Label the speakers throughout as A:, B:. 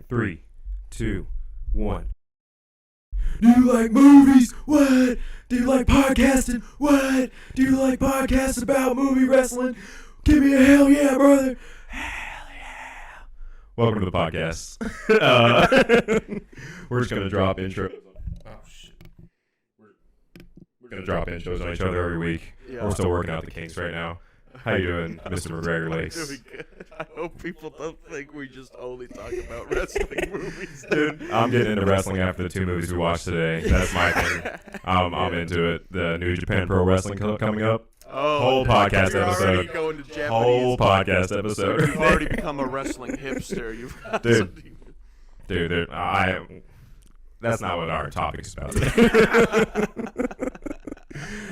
A: 3, 2, 1. Do you like movies? What? Do you like podcasting? What? Do you like podcasts about movie wrestling? Give me a hell yeah, brother. Hell yeah. Welcome to the podcast. We're just going to drop intros. Oh, shit. We're going to drop intros on each other every week. Yeah. We're still working out the kinks right now. How you doing, Mr. MacGregor Lakes?
B: Doing good. I hope people don't think we just only talk about wrestling movies.
A: Dude, I'm getting into wrestling after the 2 movies we watched today. That's my thing. I'm into it. The New Japan Pro Wrestling coming up.
B: Oh,
A: whole podcast
B: you're
A: episode.
B: already going to Japanese.
A: Whole podcast episode.
B: You've already become a wrestling hipster. You've got
A: dude, that's not what our topic's about today.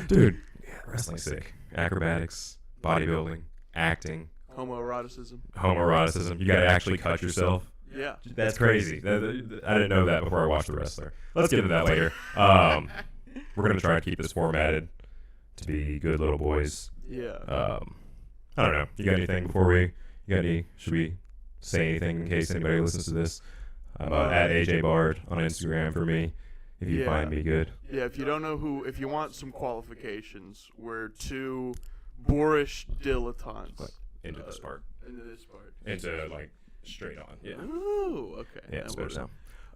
A: Dude, yeah, wrestling's sick. Acrobatics. Bodybuilding, acting, homoeroticism. You gotta actually cut yourself.
B: Yeah,
A: that's crazy. I didn't know that before I watched The Wrestler. Let's get into that later. We're gonna try to keep this formatted to be good little boys.
B: Yeah.
A: I don't know. You got anything before we? Should we say anything in case anybody listens to this? I'm at AJ Bard on Instagram for me. If you find me good.
B: Yeah. If you don't know if you want some qualifications, we're 2 boorish dilettantes.
A: Into this part. Into like straight on. Yeah.
B: Ooh, okay.
A: Yeah, it's better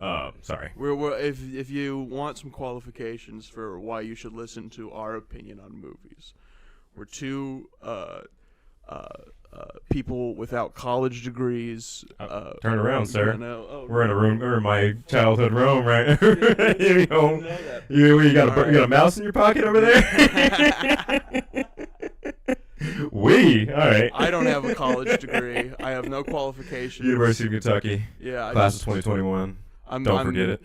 A: now. Sorry.
B: If you want some qualifications for why you should listen to our opinion on movies, we're 2 people without college degrees.
A: Turn around, sir.
B: We're
A: in a room. We're in my childhood room, right? You got a mouse in your pocket over there? All right.
B: I don't have a college degree. I have no qualifications.
A: University of Kentucky.
B: Yeah.
A: Class of 2021. Don't forget it.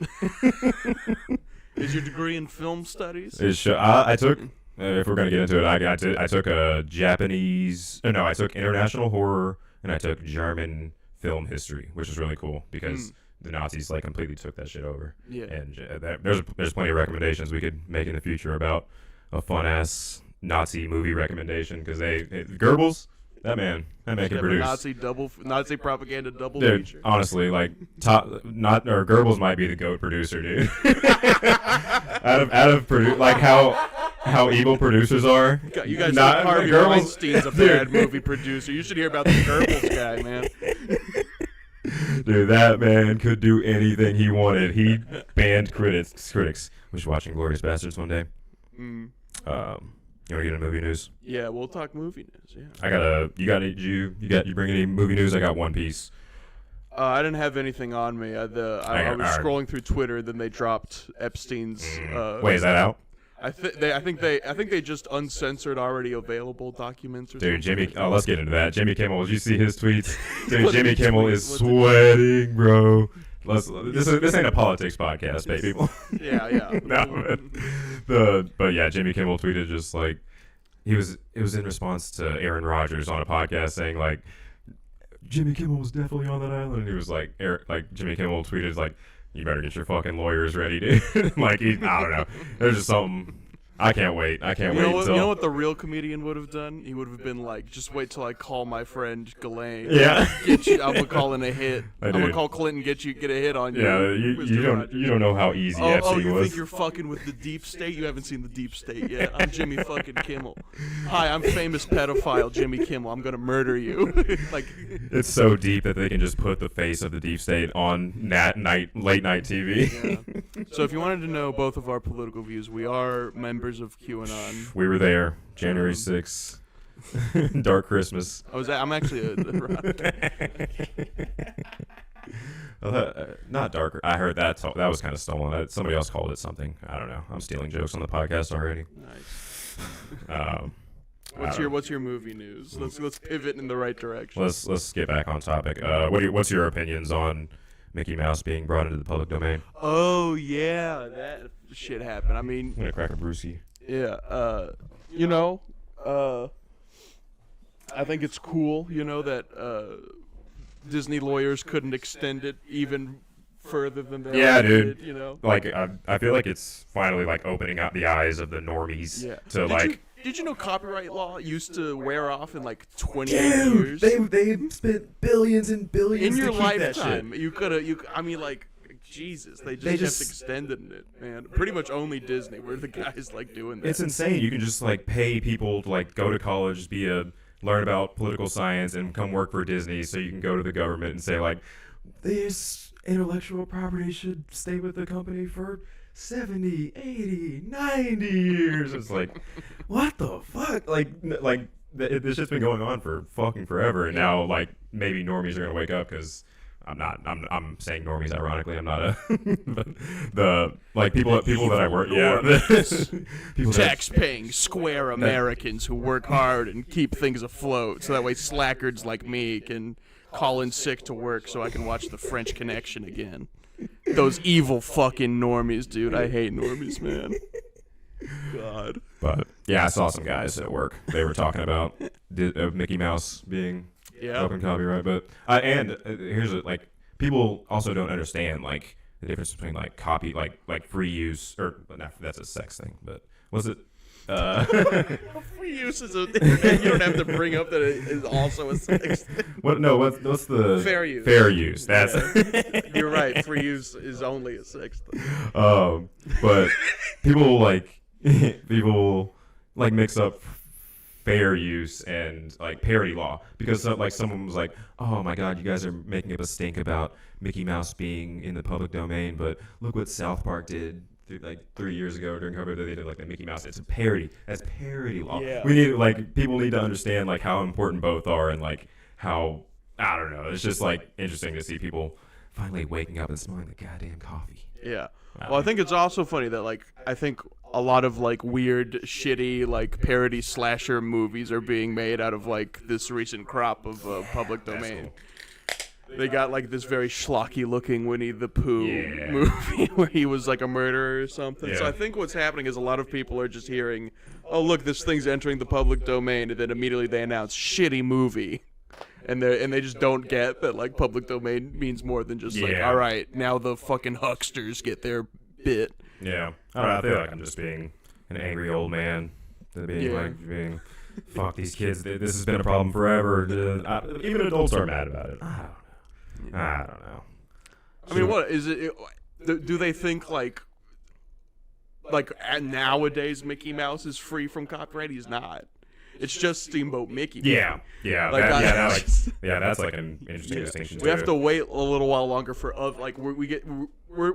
B: Is your degree in film studies?
A: I took. If we're gonna get into it, I took I took international horror and I took German film history, which is really cool because the Nazis like completely took that shit over.
B: Yeah.
A: And there's plenty of recommendations we could make in the future about a fun ass Nazi movie recommendation because Goebbels, that man can produce.
B: Nazi propaganda double
A: dude,
B: feature.
A: Honestly, like Goebbels might be the GOAT producer, dude. out of like how evil producers are.
B: You guys know Harvey Weinstein's a bad movie producer. You should hear about the Goebbels guy, man.
A: Dude, that man could do anything he wanted. He banned critics. Was watching Glorious Bastards one day. You want to get into movie news?
B: Yeah, we'll talk movie news. Yeah.
A: You bring any movie news? I got one piece.
B: I didn't have anything on me. I was scrolling through Twitter, then they dropped Epstein's.
A: Wait, is that out?
B: I think they just uncensored already available documents.
A: Dude, Jimmy. Let's get into that. Jimmy Kimmel. Did you see his tweets? Dude, Jimmy Kimmel is sweating, bro. This ain't a politics podcast, baby.
B: Yeah.
A: No, but yeah, Jimmy Kimmel tweeted just like it was in response to Aaron Rodgers on a podcast saying like Jimmy Kimmel was definitely on that island, and he was like Jimmy Kimmel tweeted like you better get your fucking lawyers ready, dude. Like I don't know. There's just something. I can't wait. You
B: know what the real comedian would have done? He would have been like, just wait till I call my friend Ghislaine.
A: Yeah.
B: I'm gonna call in a hit. I'm gonna call Clinton, get a hit on you.
A: Yeah, you don't know how easy FC was.
B: Oh, you think you're fucking with the deep state? You haven't seen the deep state yet. I'm Jimmy fucking Kimmel. Hi, I'm famous pedophile Jimmy Kimmel. I'm gonna murder you. Like,
A: it's so deep that they can just put the face of the deep state on late night TV.
B: Yeah. So if you wanted to know both of our political views, we are members of QAnon.
A: We were there, January 6th, Dark Christmas.
B: I'm actually
A: not darker. I heard that was kind of stolen. Somebody else called it something. I don't know. I'm stealing jokes on the podcast already.
B: Nice. What's your movie news? Let's pivot in the right direction.
A: Let's get back on topic. What's your opinions on Mickey Mouse being brought into the public domain?
B: Oh yeah, that shit happened. I mean,
A: I'm gonna crack a Brucey.
B: Yeah, I think it's cool, that Disney lawyers couldn't extend it even further than they
A: did,
B: you know?
A: Like, I feel like it's finally, like, opening up the eyes of the normies to,
B: Did you know copyright law used to wear off in like 28
A: Dude,
B: years?
A: they spent billions and billions
B: In your
A: to keep that
B: lifetime,
A: shit.
B: you could have. I mean, like, Jesus, they just kept extending it, man. Pretty much only Disney were the guys like doing that.
A: It's insane. You can just like pay people to like go to college, learn about political science, and come work for Disney, so you can go to the government and say like, this intellectual property should stay with the company for 70, 80, 90 years. It's like, what the fuck? This shit's been going on for fucking forever, and now like maybe normies are gonna wake up because I'm saying normies ironically. I'm not a but the like people that I work people
B: tax-paying square Americans who work hard and keep things afloat, so that way slackers like me can call in sick to work so I can watch The French Connection again. Those evil fucking normies, dude. I hate normies, man. God.
A: But yeah, I saw some guys at work. They were talking about Mickey Mouse being open copyright. But here's like people also don't understand like the difference between like like free use or that's a sex thing. But was it?
B: Free use is you don't have to bring up that it is also a sex thing.
A: What? No. What's the
B: fair use?
A: Fair use. That's
B: You're right. Free use is only a sex thing.
A: But people mix up fair use and like parody law because like someone was like, oh my god, you guys are making up a stink about Mickey Mouse being in the public domain, but look what South Park did. Like 3 years ago during COVID, they did like the Mickey Mouse. It's a parody. That's parody law.
B: Yeah.
A: We need like people need to understand like how important both are and like how I don't know. It's just like interesting to see people finally waking up and smelling the goddamn coffee.
B: Yeah. Well, I think it's also funny that like I think a lot of like weird, shitty like parody slasher movies are being made out of like this recent crop of public domain.
A: Cool.
B: They got like this very schlocky looking Winnie the Pooh movie where he was like a murderer or something.
A: Yeah.
B: So I think what's happening is a lot of people are just hearing, oh look, this thing's entering the public domain, and then immediately they announce shitty movie. And they just don't get that like public domain means more than just like, all right, now the fucking hucksters get their bit.
A: Yeah. I don't know. I feel like I'm just being an angry old man. Being fuck these kids. This has been a problem forever. Even adults are mad about it. I don't know.
B: I mean, what is it? Do they think like nowadays Mickey Mouse is free from copyright? He's not. It's just Steamboat Mickey.
A: Yeah. That's like an interesting distinction.
B: We have to wait a little while longer for we're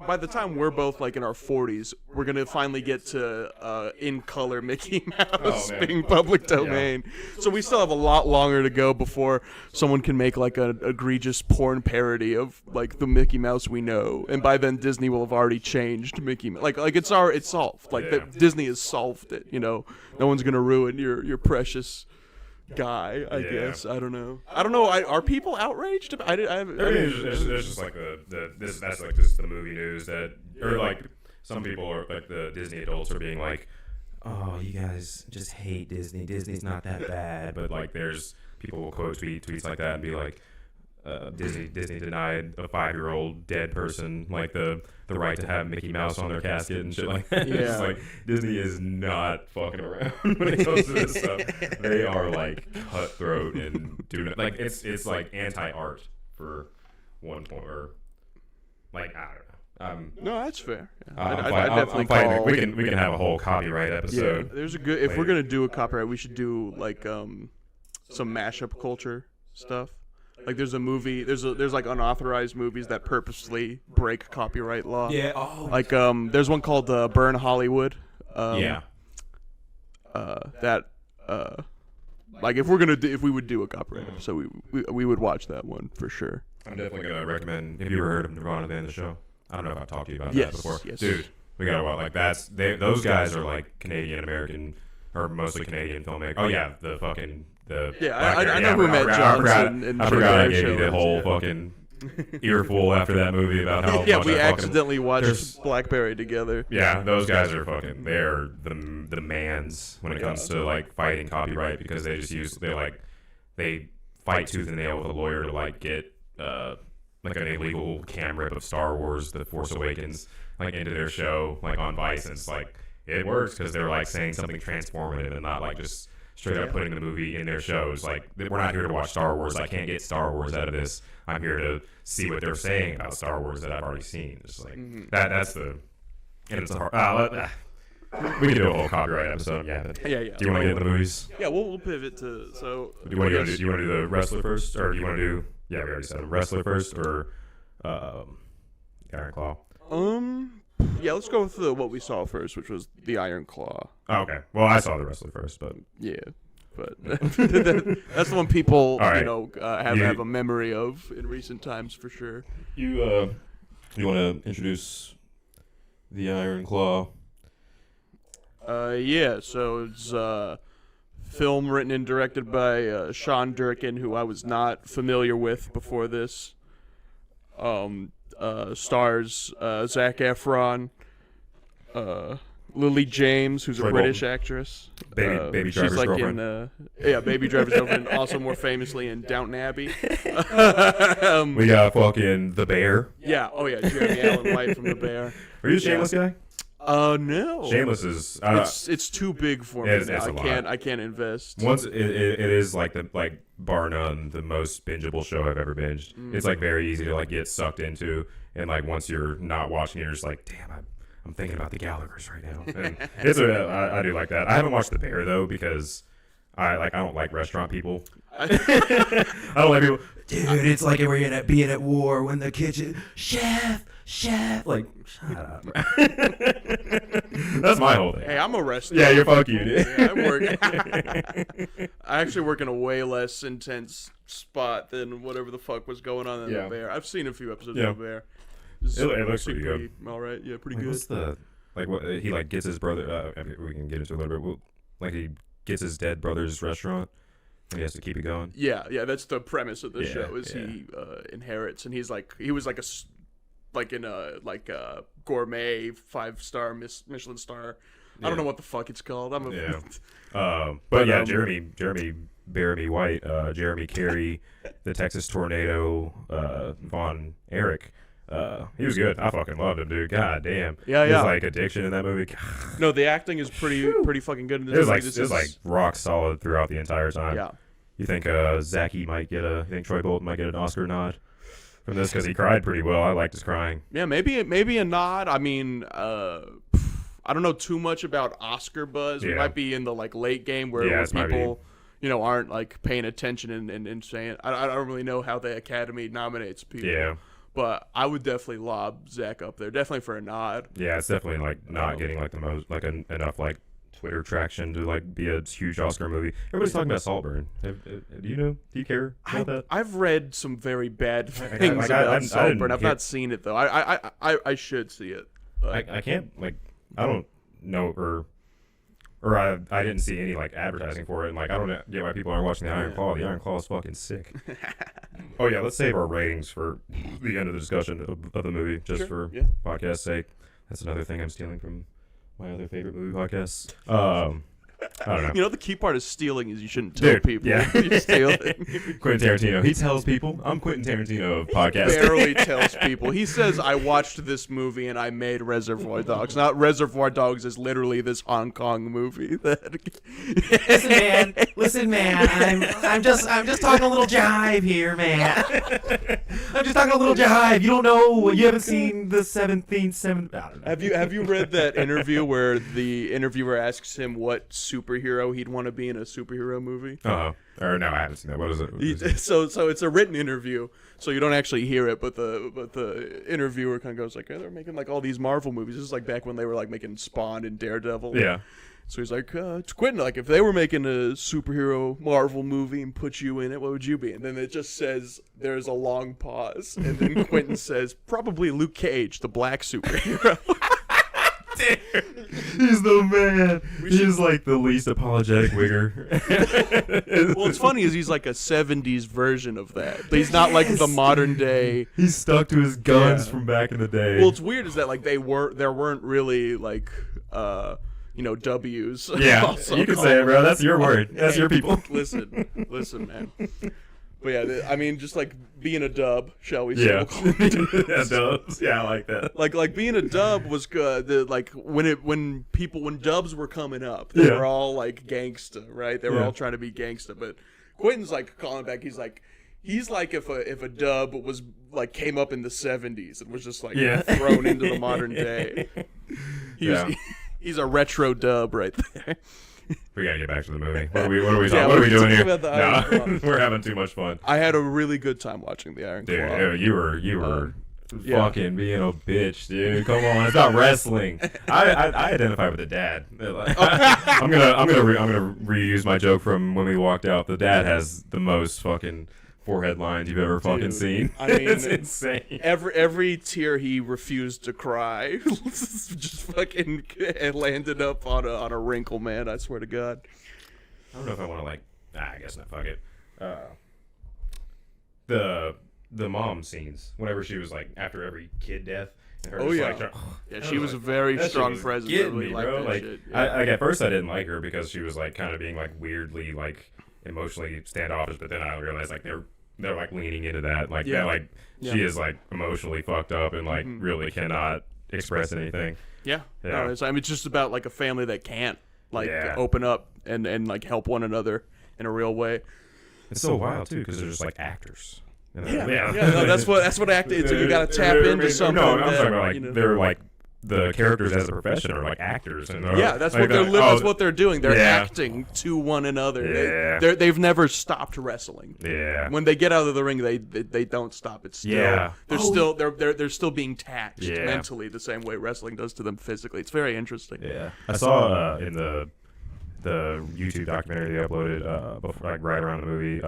B: by the time we're both like in our 40s, we're gonna finally get to in color Mickey Mouse being public domain. Yeah. So we still have a lot longer to go before someone can make like an egregious porn parody of like the Mickey Mouse we know. And by then Disney will have already changed Mickey Mouse. Like it's solved. Like Disney has solved it. You know, no one's gonna ruin your precious guy, I guess. I don't know. Are people outraged about?
A: It's just like that's like just the movie news that, or like some people are like the Disney adults are being like, oh, you guys just hate Disney. Disney's not that bad. But like, there's people will quote tweets like that and be like, Disney denied a 5-year-old dead person like the right to have Mickey Mouse on their casket and shit like that. Yeah. It's like Disney is not fucking around when it comes to this stuff. They are like cutthroat and doing like it's like anti-art for one point, or like I don't know.
B: No, that's fair. Yeah.
A: I definitely call. We can have a whole copyright episode.
B: Yeah, there's a good. If we're gonna do a copyright, we should do like some mashup culture stuff. Like there's a movie, there's like unauthorized movies that purposely break copyright law.
A: Yeah. Oh.
B: Like there's one called Burn Hollywood. Like if we would do a copyright episode, we would watch that one for sure.
A: I'm definitely gonna recommend. Have you ever heard of Nirvana Band the show? I don't know if I've talked to you about that before.
B: Yes.
A: Dude, we gotta watch. Like those guys are like Canadian American or mostly Canadian filmmakers. Oh yeah,
B: I know who met Johnson.
A: I forgot I gave you the whole fucking earful after that movie about how much
B: we accidentally watched Blackberry together.
A: Yeah, those guys are fucking. They're the mans when it comes to like fighting copyright because they fight tooth and nail with a lawyer to like get like an illegal cam rip of Star Wars: The Force Awakens like into their show like on Vice, and it's like it works because they're like saying something transformative and not like just straight up putting the movie in their shows. Like, we're not here to watch Star Wars. I can't get Star Wars out of this. I'm here to see what they're saying about Star Wars that I've already seen. Just like that's the, and it's a hard. We can do a whole copyright episode. Yeah. But
B: Yeah.
A: do you want to get into the movies?
B: Yeah, we'll pivot to so.
A: Do you want to do the wrestler first, or do you want to do? Yeah, we already said wrestler first, or Iron Claw.
B: Yeah, let's go with what we saw first, which was the Iron Claw.
A: Oh, okay. Well, I saw the wrestler first, but
B: Yeah, but that's the one people
A: All right.
B: have a memory of in recent times for sure.
A: you want to introduce the Iron Claw?
B: Yeah. So it's film written and directed by Sean Durkin, who I was not familiar with before this. Stars Zac Efron, Lily James, who's a
A: Troy
B: British
A: Bolton.
B: actress.
A: Baby
B: she's
A: Driver's
B: like
A: girlfriend.
B: Baby Driver's girlfriend, also more famously in Downton Abbey.
A: We got fucking The Bear.
B: Yeah, Jeremy Allen White from The Bear.
A: Are you a Shameless guy?
B: No.
A: Shameless is
B: It's too big for me.
A: It's
B: Now.
A: a lot.
B: I can't invest.
A: once it is like bar none the most bingeable show I've ever binged. It's like very easy to like get sucked into, and like once you're not watching, you're just like, damn, I'm thinking about the Gallaghers right now. And I do like that. I haven't watched The Bear though because I don't like restaurant people. I don't like people. Dude, it's like we're gonna be at war when the kitchen chef. Like, shut up. That's my whole thing.
B: Hey, I'm a wrestler.
A: Yeah, you're fuck you, dude.
B: Yeah, I actually work in a way less intense spot than whatever the fuck was going on in The Bear. I've seen a few episodes of The Bear.
A: It looks pretty good.
B: All right, yeah, pretty
A: Like,
B: good.
A: what's the what he like gets his brother? I mean, we can get into it a little bit. Like he gets his dead brother's restaurant, and he has to keep it going.
B: Yeah, that's the premise of the show. Is
A: yeah.
B: he inherits, and he was like in a gourmet 5-star Michelin star. I don't know what the fuck it's called.
A: But Jeremy Bearimy White, Jeremy Carey, the Texas Tornado, Von Erich. He was good. I fucking loved him, dude. God damn.
B: Yeah.
A: His like addiction in that movie.
B: No, the acting is pretty fucking good in this
A: It was
B: movie.
A: like it was like rock solid throughout the entire time.
B: Yeah.
A: You think Zachy might get you think Troy Bolton might get an Oscar nod from this because he cried pretty well. I liked his crying.
B: Yeah, maybe a nod. I mean, I don't know too much about Oscar buzz. We might be in the like late game where people, aren't like paying attention and saying. I don't really know how the Academy nominates people.
A: Yeah.
B: But I would definitely lob Zach up there, definitely for a nod.
A: Yeah, it's definitely like not getting like the most like enough like Twitter traction to like be a huge Oscar movie. Everybody's talking about Saltburn. Do you care about that?
B: I've read some very bad things about Saltburn. I've not seen it though. I should see it.
A: I can't I don't know or I didn't see any like advertising for it, and like I don't get why people aren't watching the Iron Claw. The Iron Claw is fucking sick. Oh yeah, let's save our ratings for the end of the discussion of the movie, just for podcast sake. That's another thing I'm stealing from my other favorite movie podcasts. I don't know.
B: The key part of stealing is you shouldn't tell people.
A: Yeah.
B: You steal it.
A: Quentin Tarantino. He tells people. I'm Quentin Tarantino of podcasts.
B: Barely tells people. He says, I watched this movie and I made Reservoir Dogs. Not Reservoir Dogs is literally this Hong Kong movie.
C: Listen, man. I'm just talking a little jive here, man. I'm just talking a little jive. You don't know. You haven't seen the 17th. I don't know.
B: Have you read that interview where the interviewer asks him what superhero he'd want to be in a superhero movie?
A: Or no, I haven't seen that. What is it?
B: So it's a written interview, so you don't actually hear it, but the interviewer kind of goes like, hey, they're making like all these Marvel movies. This is like back when they were like making Spawn and Daredevil.
A: Yeah.
B: So he's like, it's Quentin. Like, if they were making a superhero Marvel movie and put you in it, what would you be? And then it just says there's a long pause, and then Quentin says, probably Luke Cage, the black superhero.
A: He's the man. He's like the least apologetic wigger.
B: Well, what's funny is he's like a 70s version of that. He's not like the modern day.
A: He's stuck to his guns from back in the day.
B: Well, it's weird is that like there weren't really like W's.
A: Yeah, you can say it, bro. That's your word. That's your people.
B: Listen, man. But yeah, I mean, just like being a dub, shall we say?
A: Yeah.
B: We'll call it.
A: Yeah, dubs. Yeah, I like that.
B: Like being a dub was good. Like when dubs were coming up, they were all like gangsta, right? They were all trying to be gangsta. But Quentin's like calling back. He's like if a dub was like came up in the 70s and was just like thrown into the modern day. He's a retro dub right there.
A: We gotta get back to the movie. What are we talking? What are we doing here?
B: About the Iron Claw.
A: We're having too much fun.
B: I had a really good time watching the Iron Claw.
A: Dude, you were fucking being a bitch, dude. Come on, it's not wrestling. I identify with the dad. I'm gonna reuse my joke from when we walked out. The dad has the most fucking forehead lines you've ever fucking seen.
B: I mean,
A: it's insane.
B: Every tear he refused to cry just fucking landed up on a wrinkle, man. I swear to God.
A: I don't know if I want to I guess not. Fuck it. The mom scenes, whenever she was like after every kid death. And her
B: she was a very strong presence. I really liked that shit.
A: Yeah. At first I didn't like her because she was like kind of being like weirdly like emotionally standoffish, but then I realized like they're like leaning into that she is like emotionally fucked up and like really cannot express anything.
B: No, it's just about like a family that can't open up and like help one another in a real way.
A: It's so wild too because they're just like actors.
B: No, that's what acting is. You got to tap into something.
A: No, I'm talking about like they're like the characters as a profession are like actors. And
B: that's what that's what they're doing. They're acting to one another. They've never stopped wrestling.
A: Yeah.
B: When they get out of the ring, they don't stop. It's still they're still being taxed mentally the same way wrestling does to them physically. It's very interesting.
A: Yeah. I saw in the YouTube documentary they uploaded before, like right around the movie.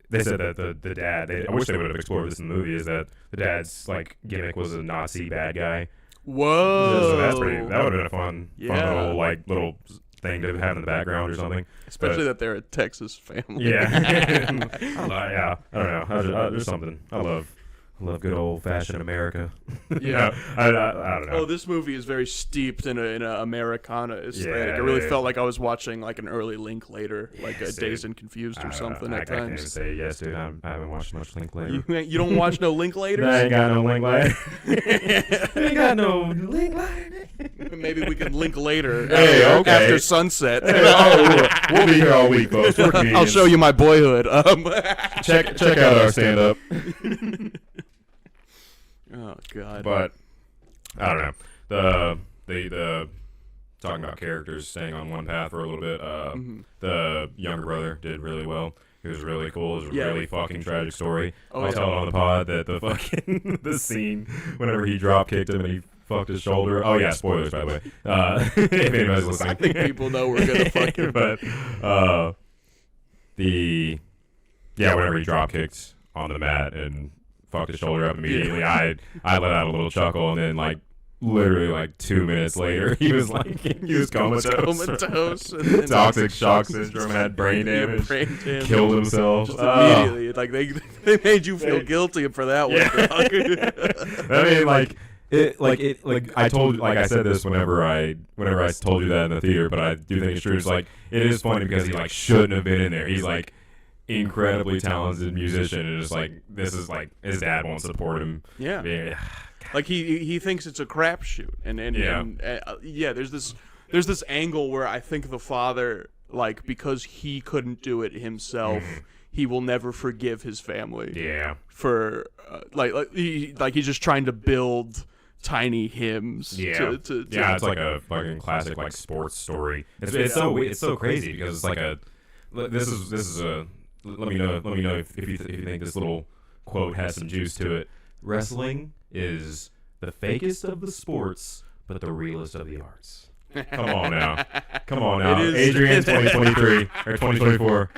A: They said that the dad. I wish they would have explored this in the movie. Is that the dad's like gimmick was a Nazi bad guy.
B: Whoa!
A: So that would have been a fun little thing to have in the background or something.
B: Especially that they're a Texas family.
A: Yeah. I don't know. There's something. I love good old fashioned America.
B: Yeah.
A: I don't know.
B: Oh, this movie is very steeped in a Americana aesthetic. I really felt like I was watching like an early Linklater, like a Dazed and Confused or something at times.
A: I can't say yes, dude. I haven't watched much Linklater.
B: You don't watch no Linklaters?
A: I ain't got no Linklater. I ain't got no Linklater.
B: Maybe we can link later.
A: After
B: sunset.
A: We'll be here all week, folks.
B: I'll show you my boyhood.
A: Check out our stand up.
B: Oh God!
A: But I don't know. The talking about characters staying on one path for a little bit. The younger brother did really well. He was really cool. It was a really fucking tragic story. I'll tell it on the pod that the fucking the scene whenever he drop kicked him and he fucked his shoulder. Oh yeah, spoilers by the way. If anybody's listening,
B: I think people know we're gonna fuck him.
A: But whenever he drop kicked on the mat and fucked his shoulder up immediately, I let out a little chuckle, and then like literally like 2 minutes later he was comatose.
B: And
A: Toxic shock syndrome, had brain damage, killed himself.
B: Just immediately. Like they made you feel guilty for that one. Dog.
A: I mean, I said this whenever I told you that in the theater, but I do think it's true. It's like it is funny because he like shouldn't have been in there. He's like incredibly talented musician, and it's like this is like his dad won't support him.
B: Like he thinks it's a crapshoot, and there's this angle where I think the father, like, because he couldn't do it himself, he will never forgive his family.
A: Yeah.
B: For he's just trying to build tiny hymns.
A: Yeah. It's like a fucking classic like sports story. It's so crazy because it's like this is a. Let me know if you think this little quote has some juice to it. Wrestling is the fakest of the sports, but the realest of the arts. Come on now. Adrian 2023 or 2024.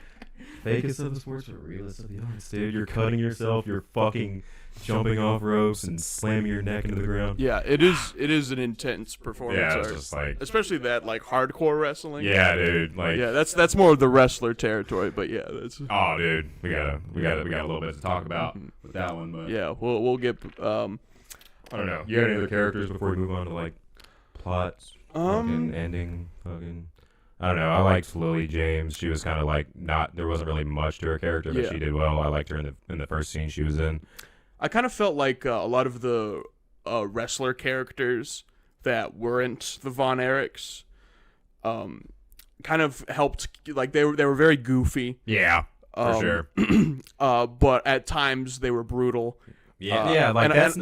A: Fakest of the sports, but realest of the arts, dude. You're cutting yourself. You're fucking jumping off ropes and slamming your neck into the ground.
B: Yeah, it is an intense performance art.
A: It's just like,
B: especially that like hardcore wrestling.
A: Yeah, dude. Like,
B: yeah, that's more of the wrestler territory. But yeah, that's.
A: Oh, dude, we got a little bit to talk about with that one. But
B: yeah, we'll get.
A: I don't know. You got any other characters before we move on to like plots, fucking ending, fucking. I don't know. I liked Lily James. She was kind of like not. There wasn't really much to her character, but she did well. I liked her in the first scene she was in.
B: I kind of felt like a lot of the wrestler characters that weren't the Von Erichs, kind of helped. Like they were very goofy.
A: Yeah, for sure.
B: But at times they were brutal.
A: Yeah, that's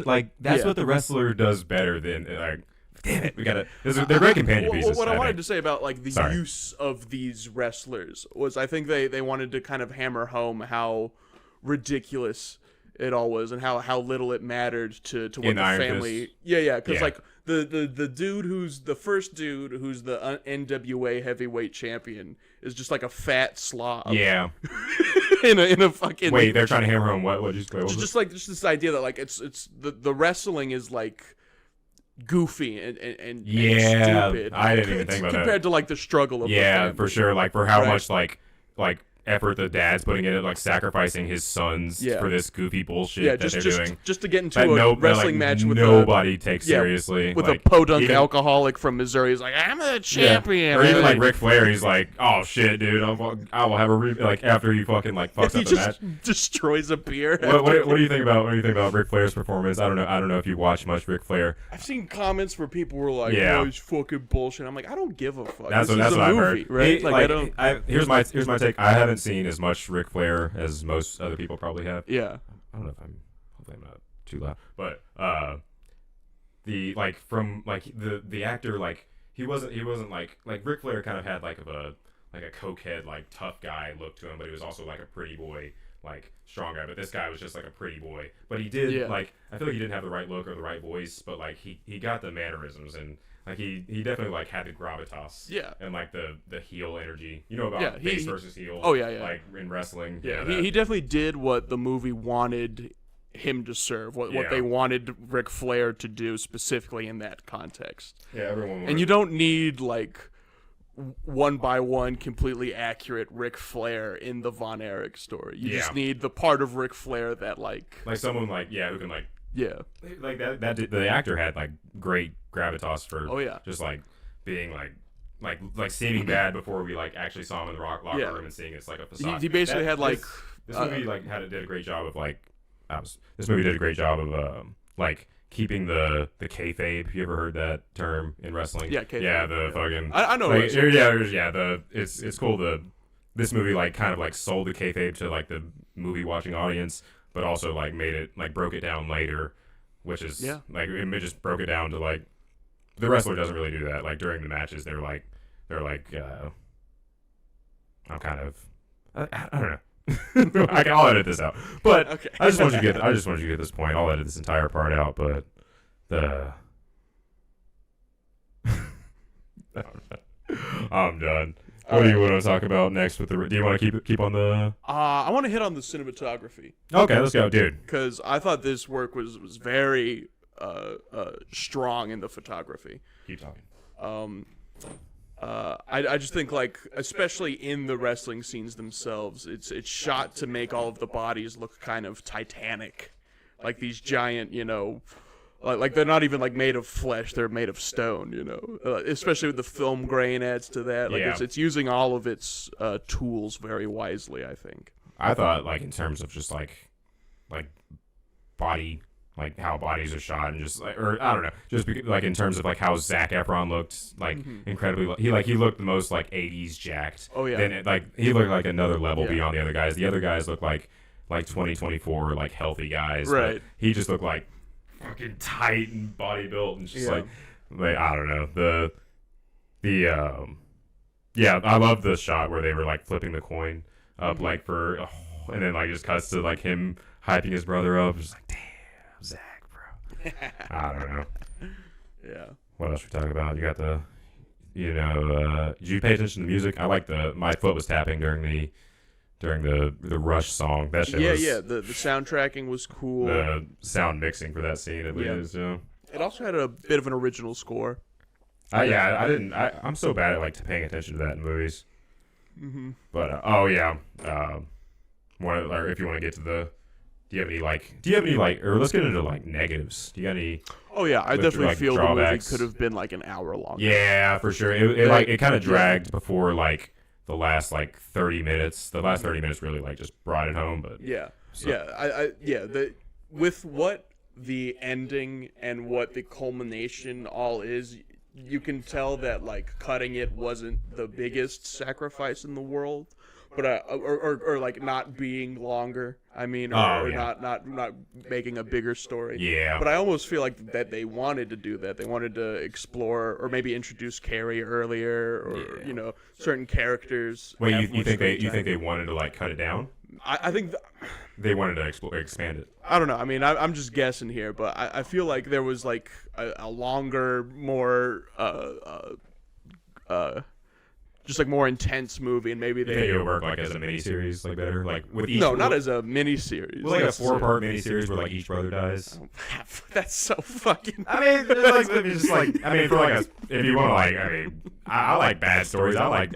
A: what the wrestler does better than like. Damn it, we gotta. They're great companion pieces.
B: What I wanted to say about like the use of these wrestlers was, I think they wanted to kind of hammer home how ridiculous it all was and how little it mattered to what the family. Fist. Yeah, because like the dude who's the first dude who's the NWA heavyweight champion is just like a fat slob.
A: Yeah.
B: in a fucking.
A: Wait, they're trying to hammer home what? Just
B: this idea that like it's the wrestling is like goofy and stupid.
A: I didn't even think about that
B: compared to like the struggle of the family.
A: For sure. Like for how much like effort the dad's putting in it, like sacrificing his sons for this goofy bullshit that they're doing.
B: Just to get into a wrestling match with
A: nobody takes seriously.
B: With a podunk alcoholic from Missouri. He's like, I'm a champion.
A: Or even like Ric Flair, he's like, oh shit, dude, I will have a like after he fucking like fucks up the match.
B: Destroys a beer.
A: What do you think about Ric Flair's performance? I don't know if you watch much Ric Flair.
B: I've seen comments where people were like, oh, he's fucking bullshit. I'm like, I don't give a fuck.
A: That's what I've heard.
B: Right?
A: Here's my take. I haven't seen as much Ric Flair as most other people probably have.
B: Yeah.
A: I don't know if hopefully I'm not too loud, but the actor, like he wasn't like Ric Flair kind of had like a cokehead, like tough guy look to him, but he was also like a pretty boy, like strong guy. But this guy was just like a pretty boy, but he did like, I feel like he didn't have the right look or the right voice, but like he got the mannerisms, and like he definitely like had the gravitas, and like the heel energy, about face versus heel.
B: Oh yeah,
A: like in wrestling.
B: Yeah, he definitely did what the movie wanted him to serve, what they wanted Ric Flair to do specifically in that context.
A: Yeah, everyone.
B: And you don't need like one by one completely accurate Ric Flair in the Von Erich story. You just need the part of Ric Flair that like someone like who can like. Yeah,
A: like that the actor had like great gravitas for just like being like seeming bad before we like actually saw him in the locker room and seeing it's like a facade.
B: He basically had like
A: this movie like did a great job of like this movie did a great job of like keeping the kayfabe. You ever heard that term in wrestling?
B: Yeah, kayfabe.
A: Yeah, the fucking
B: I know.
A: Like, it's cool. This movie like kind of like sold the kayfabe to like the movie watching audience, but also like made it like broke it down later, which is like it just broke it down to like the wrestler doesn't really do that. Like during the matches, they're like I'm kind of I don't know. I'll edit this out, but
B: okay.
A: I just want you to get this point. I'll edit this entire part out, but I'm done. What do you want to talk about next with do you want to keep on the?
B: I want to hit on the cinematography.
A: Okay, let's go, dude.
B: Because I thought this work was very strong in the photography.
A: Keep talking.
B: I just think like especially in the wrestling scenes themselves, it's shot to make all of the bodies look kind of titanic, like these giant, like they're not even like made of flesh, they're made of stone, especially with the film grain adds to that. Like it's using all of its tools very wisely, I think.
A: I thought like in terms of just like body, like how bodies are shot, and just like, or I don't know, just like in terms of like how Zac Efron looked like incredibly, he looked the most like 80s jacked.
B: Oh yeah.
A: Then he looked like another level beyond the other guys. The other guys looked like 2024 like healthy guys.
B: Right.
A: But he just looked like fucking tight and body built, and just like I don't know I love the shot where they were like flipping the coin up and then like just cuts to like him hyping his brother up, just like damn Zach, bro. I don't know.
B: Yeah.
A: What else we talking about? You got the did you pay attention to the music? I like my foot was tapping during the Rush song. That shit was...
B: The soundtracking was cool.
A: The sound mixing for that scene, at least.
B: It also had a bit of an original score.
A: I'm so bad at like paying attention to that in movies. Mm-hmm. But if you want to get to Do you have any like, or let's get into like negatives. Do you got any?
B: Oh yeah, I definitely
A: like,
B: feel
A: drawbacks?
B: the movie could have been like an hour long.
A: Yeah, for sure. It kind of dragged before like the last like 30 minutes. The last 30 minutes really like just brought it home. But
B: with what the ending and what the culmination all is, you can tell that like cutting it wasn't the biggest sacrifice in the world. But or like not being longer. I mean, or not making a bigger story.
A: Yeah.
B: But I almost feel like that they wanted to do that. They wanted to explore or maybe introduce Carrie earlier, or certain characters.
A: Wait, you think they wanted to like cut it down?
B: I think
A: they wanted to expand it.
B: I don't know. I mean, I'm just guessing here, but I feel like there was like a longer, more just like more intense movie, and maybe
A: You think it would work like as a miniseries, like better, like with each.
B: No, not as a miniseries.
A: Like a 4-part miniseries where like each brother dies.
B: That's so fucking.
A: I mean, it's just like I mean, for like if you want to like, I mean, I like bad stories. I like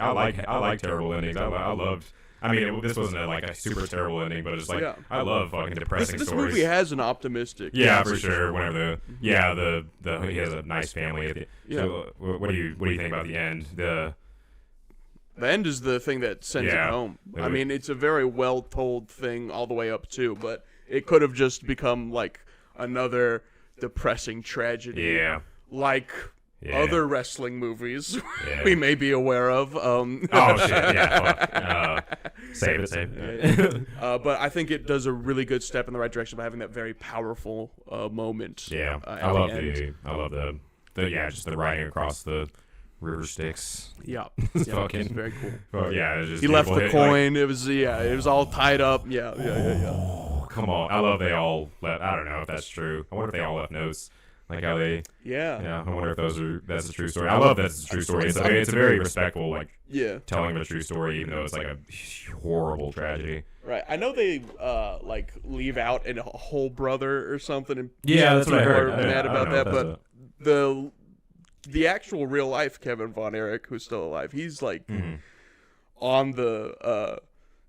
A: terrible endings. I loved. I mean, this wasn't like a super terrible ending, but it's like I love fucking depressing
B: this
A: stories.
B: This movie has an optimistic.
A: Yeah, for sure. Whenever he has a nice family. So, what do you think about the end?
B: The end is the thing that sends it home. I mean, it's a very well-told thing all the way up too, but it could have just become like another depressing tragedy.
A: Yeah.
B: Like other wrestling movies
A: Yeah.
B: we may be aware of.
A: Oh shit! Yeah. Save it.
B: But I think it does a really good step in the right direction by having that very powerful moment.
A: Yeah.
B: At
A: I love
B: the
A: just the riding across the river Styx.
B: Yeah.
A: Fucking
B: It's very cool.
A: Oh yeah, it was just
B: He left the
A: beautiful. Like,
B: coin. It was all tied up. Yeah.
A: oh, come on! I love they all left. I don't know if that's true. I wonder if they all left notes. Like how they.
B: Yeah.
A: I wonder if that's a true story. I love that's a true story. It's a very respectful telling of a true story, even though it's like a horrible tragedy.
B: Right. I know they like leave out a whole brother or something. And
A: That's what I
B: people
A: heard.
B: are mad about that, but the actual real life Kevin Von Erich, who's still alive, he's like on the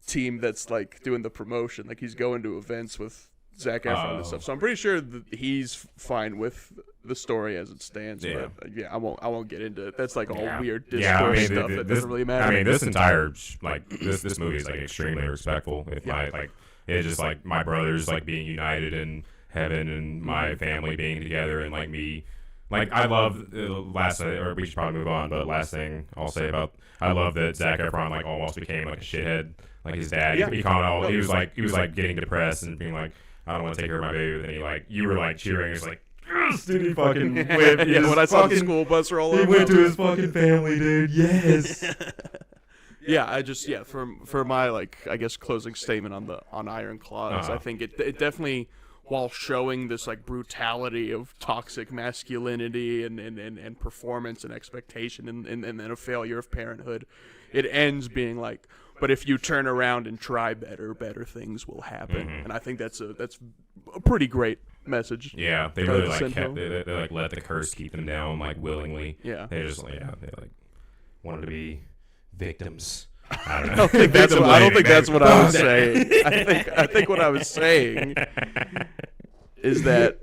B: team that's like doing the promotion. Like he's going to events with Zac Efron and stuff. So I'm pretty sure that he's fine with the story as it stands.
A: Yeah.
B: But I won't get into it. That's like all weird discourse
A: I mean,
B: stuff that doesn't really matter.
A: I mean, this entire this movie is like extremely respectful. With it's just like my brothers like being united in heaven and my family being together and like me. Like I love or we should probably move on. But last thing I'll say about I love that Zac Efron like almost became like a shithead, like his dad.
B: Yeah.
A: He was like getting depressed and being like, I don't want to take care of my baby. And you were like cheering. He was like, yes, dude, he fucking went.
B: When I saw the school bus roll over,
A: he went to his fucking family, dude. Yes.
B: For my like I guess closing statement on Iron Claws, I think it definitely, while showing this like brutality of toxic masculinity and performance and expectation and then a failure of parenthood, it ends being like, but if you turn around and try better things will happen. And I think that's a pretty great message.
A: Yeah, they really like kept they like let the curse keep them down like willingly.
B: Yeah,
A: they just they like wanted to be victims. I don't know.
B: I don't think that's what I was saying. I think what I was saying is that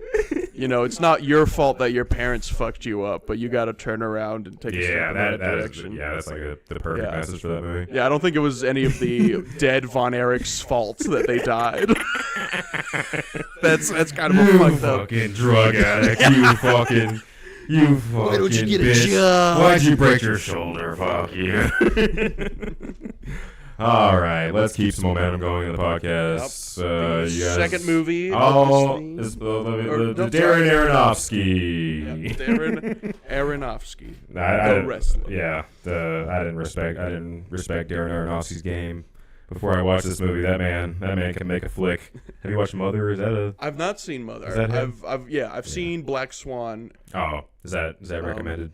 B: it's not your fault that your parents fucked you up, but you got to turn around and take a step in that direction.
A: That's like the perfect message for that movie.
B: Yeah, I don't think it was any of the dead Von Erich's fault that they died. That's kind of a fucked up.
A: Fucking drug addict, you fucking
B: Why don't you get
A: bitch.
B: a job?
A: Why'd you break your shoulder? Fuck you. All right, let's keep some momentum going in the podcast.
B: Second movie.
A: The Darren Aronofsky.
B: Yeah, Darren Aronofsky.
A: The
B: wrestler.
A: Yeah, I didn't respect Darren Aronofsky's game before I watched this movie. That man can make a flick. Have you watched Mother? Is that a?
B: I've not seen Mother.
A: Is that him?
B: I've seen Black Swan.
A: Oh, is that recommended?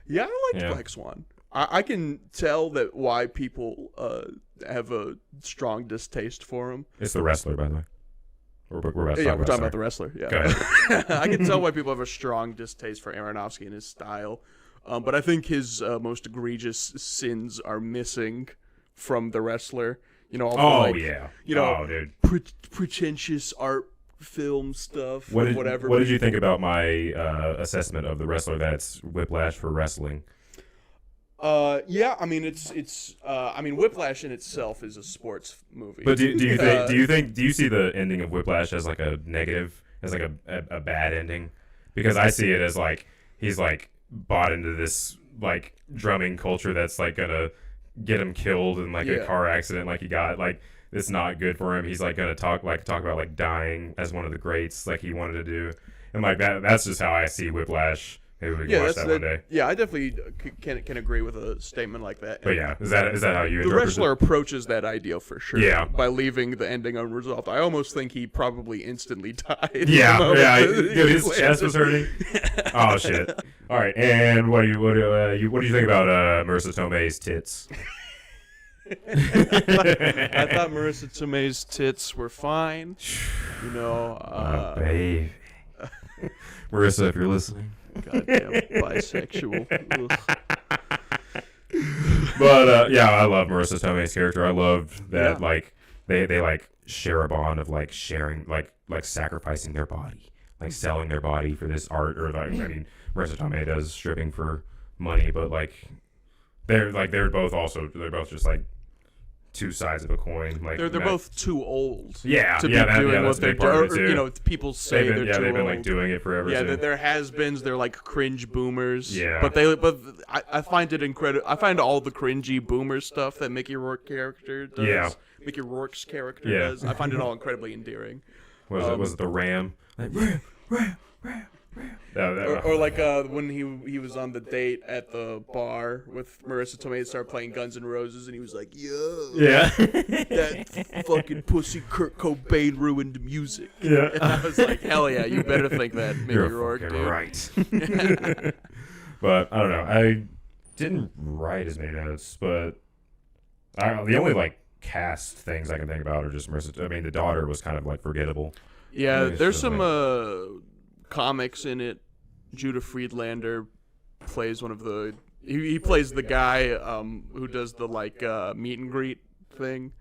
B: Yeah, I liked Black Swan. I can tell that why people have a strong distaste for him.
A: It's the wrestler, by the way. We're talking
B: about the wrestler. Yeah,
A: go ahead.
B: I can tell why people have a strong distaste for Aronofsky and his style. But I think his most egregious sins are missing from the wrestler. You know, all
A: Oh
B: the, like,
A: yeah.
B: you know,
A: oh dude.
B: Pretentious art film stuff.
A: What did you think about my assessment of the wrestler that's Whiplash for wrestling?
B: Yeah, I mean I mean Whiplash in itself is a sports movie.
A: But do you see the ending of Whiplash as like a negative, as like a bad ending? Because I see it as like he's like bought into this like drumming culture that's like gonna get him killed in like a car accident, like he got like it's not good for him. He's like gonna talk about like dying as one of the greats like he wanted to do, and like that's just how I see Whiplash. Maybe we can watch that one day.
B: Yeah, I definitely can agree with a statement like that.
A: But yeah, is that how you
B: the
A: interpret
B: wrestler
A: it?
B: approaches that ideal for sure.
A: Yeah.
B: By leaving the ending unresolved. I almost think he probably instantly died.
A: Yeah. Dude, his chest was hurting. Oh shit! All right, and what do you think about Marissa Tomei's tits?
B: I thought Marissa Tomei's tits were fine. You know,
A: baby. Marissa, if you're listening.
B: Goddamn bisexual.
A: But yeah, I love Marissa Tomei's character. I loved that like they like share a bond of like sharing like sacrificing their body, like selling their body for this art, or like I mean Marissa Tomei does stripping for money, but like they're both just like two sides of a coin. Like
B: they're both too old.
A: To
B: be doing what they're doing. You know, people say they're too old.
A: They've been like doing it forever.
B: Yeah,
A: too.
B: there has been. They're like cringe boomers.
A: Yeah.
B: But I find it incredible. I find all the cringy boomer stuff that Mickey Rourke character does.
A: Yeah.
B: Mickey Rourke's character does. I find it all incredibly endearing.
A: Was it the ram? Like, ram.
B: Or like when he was on the date at the bar with Marissa Tomei, started playing Guns N' Roses, and he was like, "Yo,
A: yeah,
B: that fucking pussy Kurt Cobain ruined music."
A: Yeah,
B: and I was like, "Hell yeah, you better think that, Mickey Rourke, dude."
A: Right. But I don't know. I didn't write as many notes, but the only like cast things I can think about are just Marissa. I mean, the daughter was kind of like forgettable.
B: Yeah, there's some comics in it. Judah Friedlander plays one of the. He plays the guy who does the like meet and greet thing.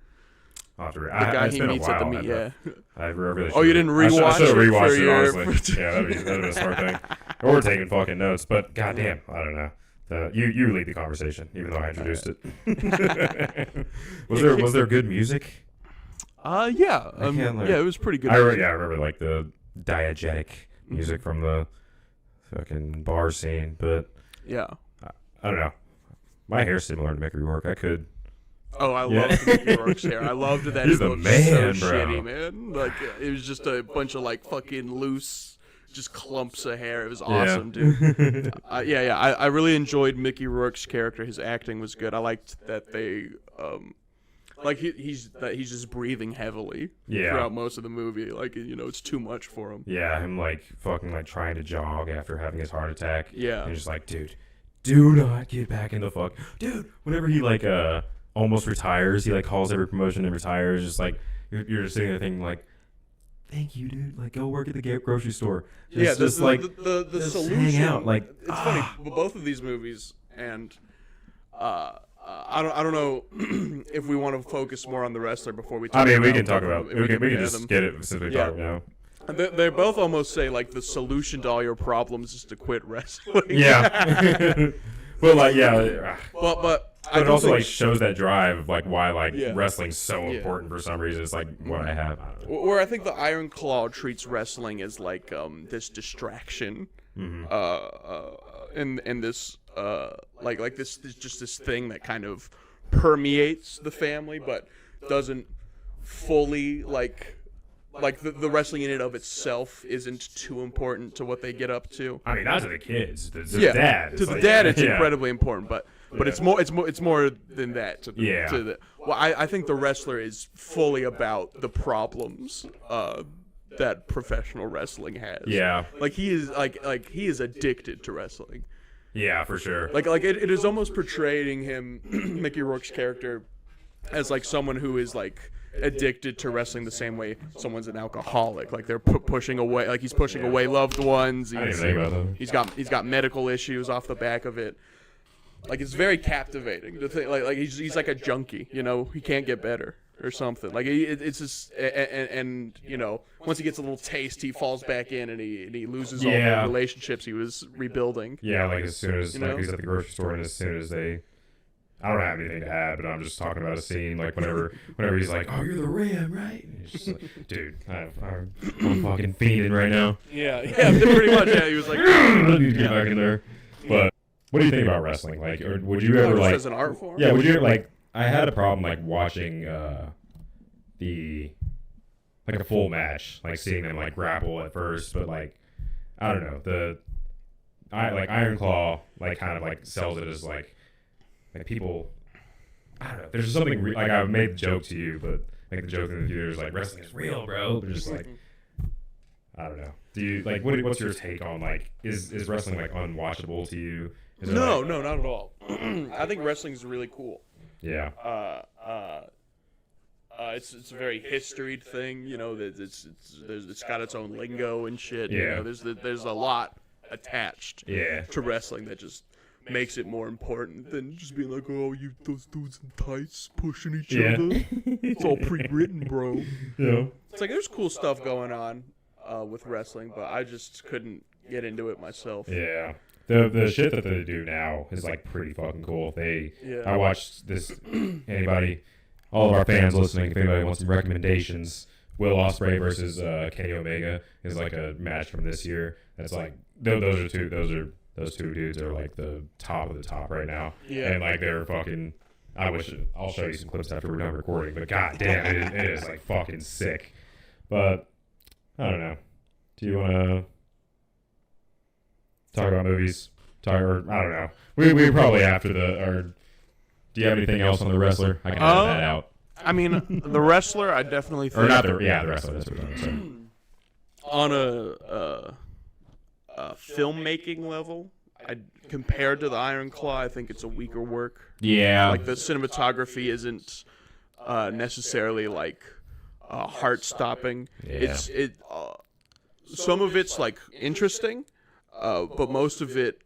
A: The
B: guy he meets at the meet. Yeah.
A: I really
B: oh, you didn't rewatch
A: I should have rewatched it,
B: your...
A: honestly. Yeah, that'd be a smart thing. Or we're taking fucking notes, but goddamn, I don't know. You lead the conversation, even though I introduced it. Was there good music?
B: Yeah. Yeah, it was pretty good.
A: I remember like the diegetic music from the fucking bar scene, but
B: yeah,
A: I don't know. My hair's similar to Mickey Rourke. I could.
B: Oh, I loved Mickey Rourke's hair. I loved that.
A: He's the man,
B: so
A: bro.
B: Shitty, man. Like it was just a bunch of like fucking loose, just clumps of hair. It was awesome, dude. I really enjoyed Mickey Rourke's character. His acting was good. I liked that they like he's just breathing heavily throughout most of the movie. Like, you know, it's too much for him.
A: Yeah, him like fucking like trying to jog after having his heart attack.
B: Yeah.
A: And just like, dude, do not get back into fuck. Dude, whenever he like almost retires, he like calls every promotion and retires. Just like you're just sitting there thinking like, thank you, dude. Like, go work at the grocery store.
B: The
A: just
B: solution.
A: Hang out. Like,
B: it's funny. Both of these movies, and I don't know if we want to focus more on the wrestler before we.
A: I mean, we can talk about. We can just get it since we talk now.
B: They both almost say like the solution to all your problems is to quit wrestling.
A: Yeah. But like, yeah.
B: But
A: it also like shows that drive of like why like wrestling's so important for some reason. It's like what I have. I don't know.
B: Where I think the Iron Claw treats wrestling as like this distraction, and this like this just this thing that kind of permeates the family, but doesn't fully like the wrestling in and of itself isn't too important to what they get up to.
A: I mean, not to the kids. To the dad.
B: To the dad, it's incredibly important, but it's more than that. I think the wrestler is fully about the problems that professional wrestling has.
A: Yeah.
B: Like he is addicted to wrestling.
A: Yeah, for sure.
B: Like it is almost portraying him, Mickey Rourke's character, as like someone who is like addicted to wrestling the same way someone's an alcoholic. Like they're pushing away, like he's pushing away loved ones. He's got medical issues off the back of it. Like it's very captivating to think, like he's like a junkie, you know, he can't get better. or something. Like it's just and you know, once he gets a little taste, he falls back in and he loses all the relationships he was rebuilding.
A: Yeah, like as soon as
B: know?
A: He's at the grocery store, and as soon as I don't have anything to add, but I'm just talking about a scene. Like whenever he's like, "Oh, you're the Ram, right?" And he's just like, "Dude, I'm fucking fiending right now."
B: Yeah, pretty much. Yeah, he was like,
A: "I need to get back in there." But what do you think about wrestling? Like, or would you ever like?
B: As an art form?
A: Yeah, would you like? I had a problem like watching like a full match, like seeing them like grapple at first, but like I don't know like Iron Claw like kind of like sells it as like people, I don't know. There's just something like I made the joke to you, but like the joke in the theater is like wrestling is real, bro. But just like I don't know. Do you like what's your take on like is wrestling like unwatchable to you?
B: No, not at all. I think wrestling is really cool.
A: Yeah.
B: It's a very historied thing, you know. It's got its own lingo and shit.
A: Yeah.
B: You know, there's a lot attached.
A: Yeah.
B: To wrestling that just makes it more important than just being like, oh, you those dudes in tights pushing each other. It's all pre-written, bro.
A: Yeah.
B: It's like there's cool stuff going on with wrestling, but I just couldn't get into it myself.
A: Yeah. The shit that they do now is like pretty fucking cool. I watched this. All of our fans listening, if anybody wants some recommendations, Will Ospreay versus Kenny Omega is like a match from this year. That's like those two dudes are like the top of the top right now.
B: Yeah.
A: And like they're fucking. I'll show you some clips after we're done recording. But goddamn, it is like fucking sick. But I don't know. Do you want to talk about movies? Or I don't know. We probably after or do you have anything else on the wrestler? I can edit that out.
B: I mean, the wrestler, I definitely think.
A: Or not the wrestler. That's what I'm saying.
B: On a filmmaking level, compared to the Iron Claw, I think it's a weaker work.
A: Yeah.
B: Like the cinematography isn't necessarily like heart-stopping.
A: Yeah.
B: Some of it's like interesting, but most of it.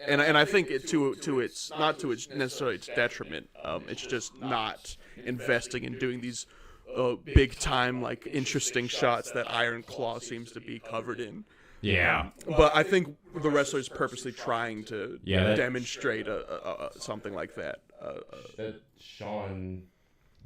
B: And I think it to its not to its necessarily its detriment. It's just not investing in doing these big time like interesting shots that Iron Claw seems to be covered in.
A: Yeah.
B: But I think the wrestler's purposely trying to demonstrate something like that.
A: That Sean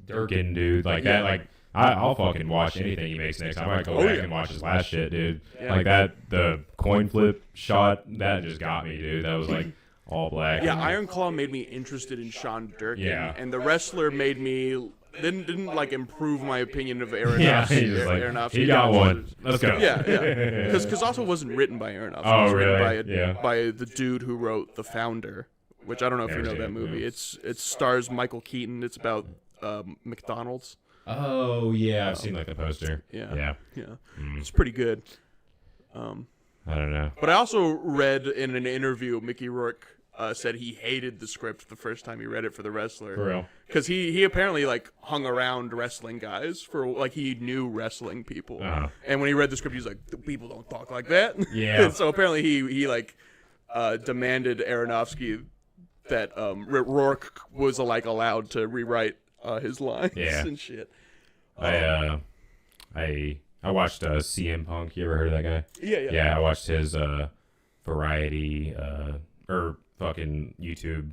A: Durkin dude, like that, like I'll fucking watch anything he makes next time. I might go back and watch his last shit, dude.
B: Yeah.
A: Like that, the coin flip shot, that just got me, dude. That was like all black.
B: Yeah, Iron Claw made me interested in Sean Durkin.
A: Yeah.
B: And the wrestler made me didn't like improve my opinion of Aronofsky.
A: Yeah, he was like, he got one. Let's go.
B: Yeah. Because also wasn't written by Aronofsky.
A: Oh,
B: it was
A: really?
B: written by the dude who wrote The Founder, which I don't know if you know that movie. It stars Michael Keaton. It's about McDonald's.
A: Oh yeah, I've seen like the poster.
B: Yeah. It's pretty good.
A: I don't know.
B: But I also read in an interview, Mickey Rourke said he hated the script the first time he read it for The Wrestler.
A: For real?
B: Because he apparently like hung around wrestling guys for like he knew wrestling people.
A: Uh-huh.
B: And when he read the script, he was like, "The people don't talk like that."
A: Yeah.
B: And so apparently he like demanded Aronofsky that Rourke was like allowed to rewrite his lines and shit.
A: I watched CM Punk. You ever heard of that guy?
B: Yeah.
A: Yeah, I watched his variety or fucking YouTube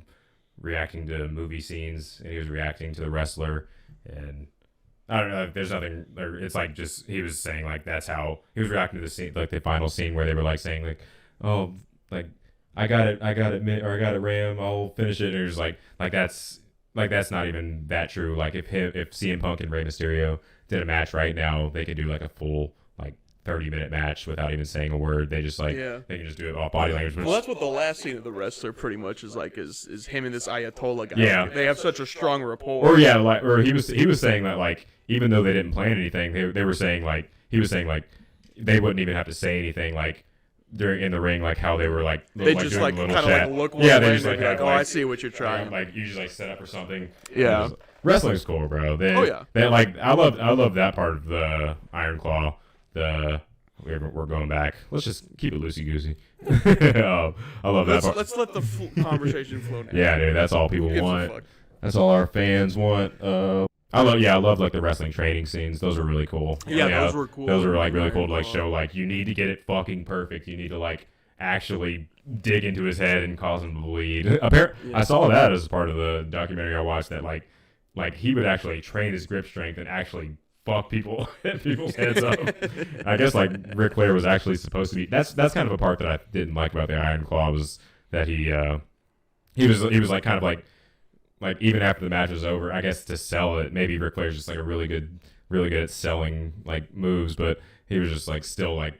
A: reacting to movie scenes, and he was reacting to The Wrestler, and I don't know. There's nothing. It's like just he was saying like that's how he was reacting to the scene, like the final scene where they were like saying like, oh, like I got it, Ram, I'll finish it. And it was like that's not even that true. Like if CM Punk and Rey Mysterio did a match right now, they could do like a full like 30-minute match without even saying a word. They just they can just do it off body language.
B: Well, that's what the last scene of The Wrestler pretty much is like is him and this Ayatollah guy.
A: Yeah,
B: they have such a strong rapport.
A: Or he was saying that like even though they didn't plan anything, they were saying like he was saying like they wouldn't even have to say anything like during in the ring, like how they were like
B: they just like kind of like look they just like I see what you're trying.
A: Like you just like set up or something.
B: Yeah.
A: Wrestling's cool, bro. They like I love that part of the Iron Claw. We're going back. Let's just keep it loosey goosey. I love that part.
B: Let's let the conversation flow now.
A: Yeah, dude, that's all people want. That's all our fans want. I love like the wrestling training scenes. Those were really cool.
B: Yeah, those were cool.
A: Those were like really cool to like show like you need to get it fucking perfect. You need to like actually dig into his head and cause him to bleed. I saw that as part of the documentary I watched that like he would actually train his grip strength and actually fuck people's heads up. I guess like Ric Flair was actually supposed to be. That's kind of a part that I didn't like about the Iron Claw was that he was like kind of like even after the match was over, I guess to sell it, maybe Ric Flair's just like a really good at selling like moves, but he was just like still like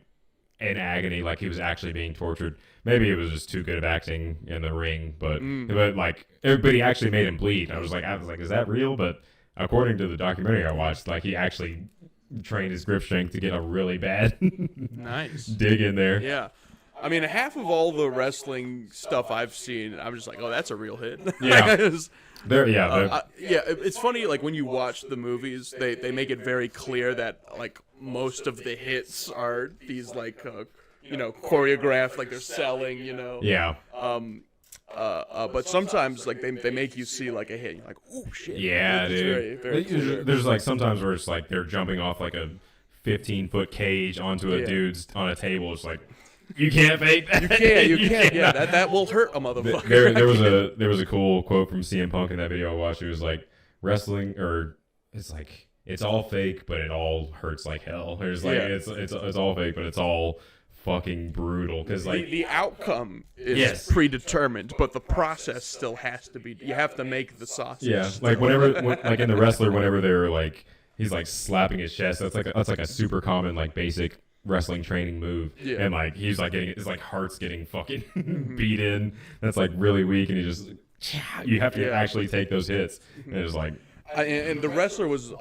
A: in agony, like he was actually being tortured. Maybe it was just too good of acting in the ring, but like everybody actually made him bleed. I was like, is that real? But according to the documentary I watched, like he actually trained his grip strength to get a really bad
B: nice
A: dig in there.
B: Yeah. I mean, half of all the wrestling stuff I've seen, I'm just like, oh, that's a real hit.
A: Yeah.
B: It's funny, like, when you watch the movies, they make it very clear that, like, most of the hits are these, like, choreographed, like, they're selling,
A: Yeah.
B: But sometimes, like, they make you see, like, a hit, and you're like, oh, shit.
A: Yeah, dude.
B: Very clear.
A: There's, like, sometimes where it's, like, they're jumping off, like, a 15-foot cage onto a dude's on a table. It's like, you can't fake that.
B: You can't. Yeah, that will hurt a motherfucker.
A: There was a cool quote from CM Punk in that video I watched. It was like wrestling, or it's like it's all fake, but it all hurts like hell. There's like it's all fake, but it's all fucking brutal because like
B: the outcome is predetermined, but the process still has to be. You have to make the sausage.
A: Yeah, like like in the wrestler, whenever they're like he's like slapping his chest. That's like a super common like basic wrestling training move, and like he's like getting his like heart's getting fucking beat in. That's like really weak, and you have to actually take those hits. And it's like,
B: and the wrestler was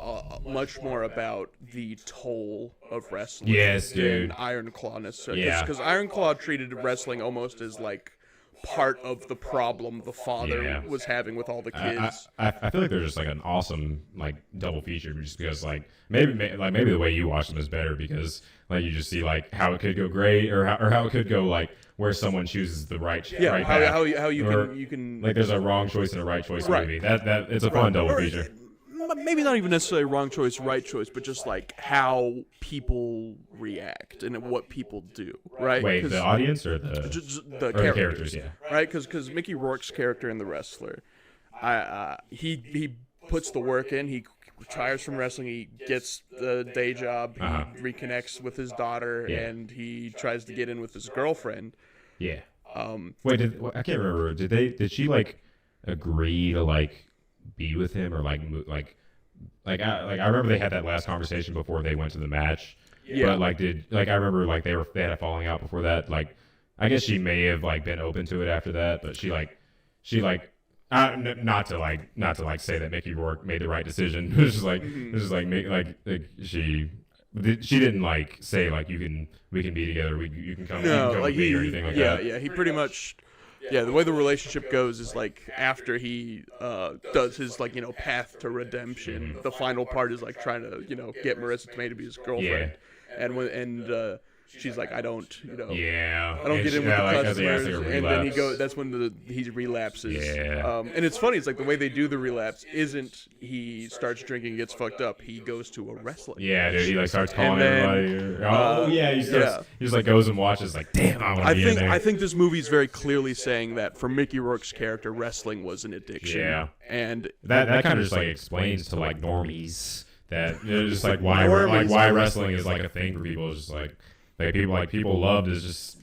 B: much more about the toll of wrestling.
A: Yes, dude.
B: Than Iron Claw necessarily, because Iron Claw treated wrestling almost as like part of the problem the father was having with all the kids.
A: I feel like they're just like an awesome like double feature, just because like maybe the way you watch them is better because like you just see like how it could go great or how it could go like where someone chooses the right path.
B: How you can
A: like there's a wrong choice and a right choice movie. That it's a fun double feature.
B: Maybe not even necessarily wrong choice, right choice, but just like how people react and what people do, right?
A: Wait, the audience or the characters, yeah.
B: Right, because Mickey Rourke's character in The Wrestler, he puts the work in. He retires from wrestling. He gets the day job. He reconnects with his daughter, and he tries to get in with his girlfriend.
A: Yeah. Wait, I can't remember. Did she like agree to like be with him or like I remember they had that last conversation before they went to the match. Yeah. But I remember like they had a falling out before that. Like I guess she may have like been open to it after that, but she not to say that Mickey Rourke made the right decision. It was just like she didn't like say like we can be together. You can come with me or anything like that.
B: Yeah, he pretty much. Yeah, the way the relationship goes is like after he does his like path to redemption. The final part is like trying to get Marissa Tomei to be his girlfriend, and she's like I don't get in with the customers, and then he goes. That's when he relapses.
A: Yeah.
B: And it's funny. It's like the way they do the relapse isn't he starts drinking and gets fucked up. He goes to a wrestling.
A: Yeah, dude. He like starts calling everybody. He just like goes and watches. Like, damn, I want to be in there.
B: I think this movie is very clearly saying that for Mickey Rourke's character, wrestling was an addiction.
A: Yeah.
B: And
A: that kind of just like explains to like normies that just like why wrestling is like a thing for people. It's just like people love to just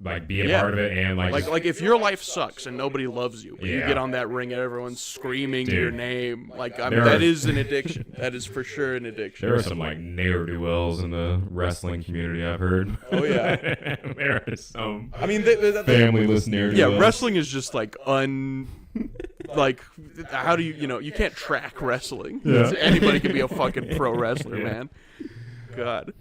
A: like be a part of it and
B: like if your life sucks and nobody loves you, but you get on that ring and everyone's screaming your name, that is an addiction. That is for sure an addiction.
A: There are some like ne'er-do-wells in the wrestling community, I've heard.
B: Oh yeah,
A: there are some.
B: I mean,
A: family-less ne'er-do-wells.
B: Yeah, wrestling is just like like how do you can't track wrestling. Yeah. Anybody can be a fucking pro wrestler, man. God.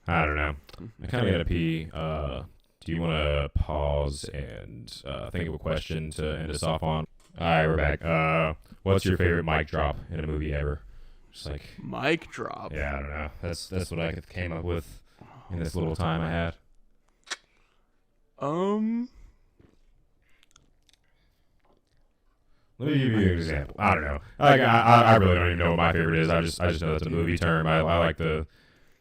A: I don't know. I kind of got to pee. Do you want to pause and think of a question to end us off on? All right, we're back. What's your favorite mic drop in a movie ever? Just like
B: mic drop.
A: Yeah, I don't know. That's what I came up with in this little time I had. Let me give you an example. I don't know. I really don't even know what my favorite is. I just know that's a movie term. I like the